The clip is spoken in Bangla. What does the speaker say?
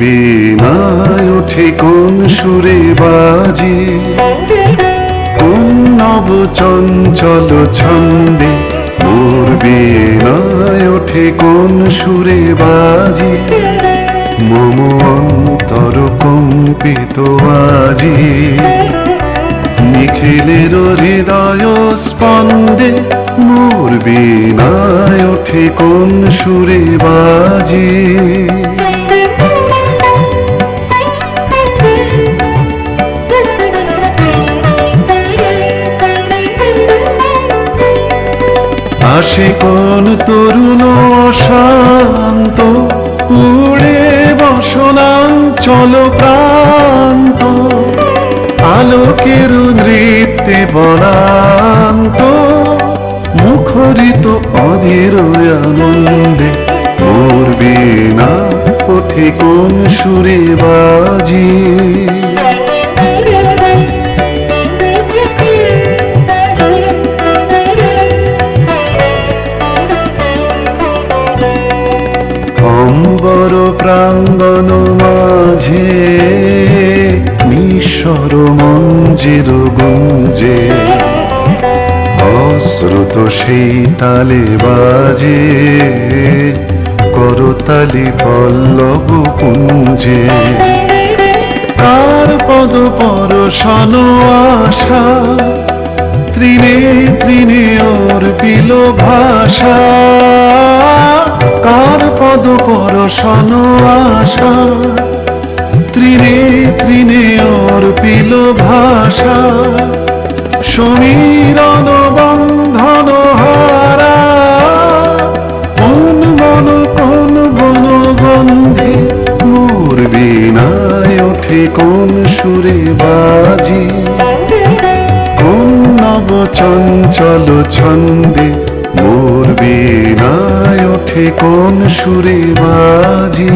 বীণায় ওঠে কোন সুরে বাজে, কোন নব চঞ্চল ছন্দে মোর বীণায় ওঠে কোন সুরে বাজে, মম অন্তর কম্পিত আজি। নিখিলের হৃদয় স্পন্দে মোর বীণায় ওঠে কোন সুরে বাজে। আসে কোন তরুণ শান্ত, উড়ে বসনাঞ্চল প্রান্ত, আলোকের নৃত্যে বনান্ত, মুখরিত অধীর আনন্দে মোর বীণা ওঠে কোন সুরে বাজে। অম্বর প্রাঙ্গণ মাঝে মিশর মঞ্জির গুঞ্জে, অশ্রুত সেই তালে বাজে করতালি পল্লব কুঞ্জে। তার পদ পরশন আশা, তৃণে তৃণে ওর পিল ভাষা, কার পদ পরশন আশা, তৃণে তৃণে ওর পিল ভাষা, সমীরণ বন্ধন হারা, কোন বন গন্ধে মোর বীণায় ওঠে কোন সুরে বাজে, কোন নব চঞ্চল ছন্দে মোর বীণায় ওঠে কোন সুরে বাজে।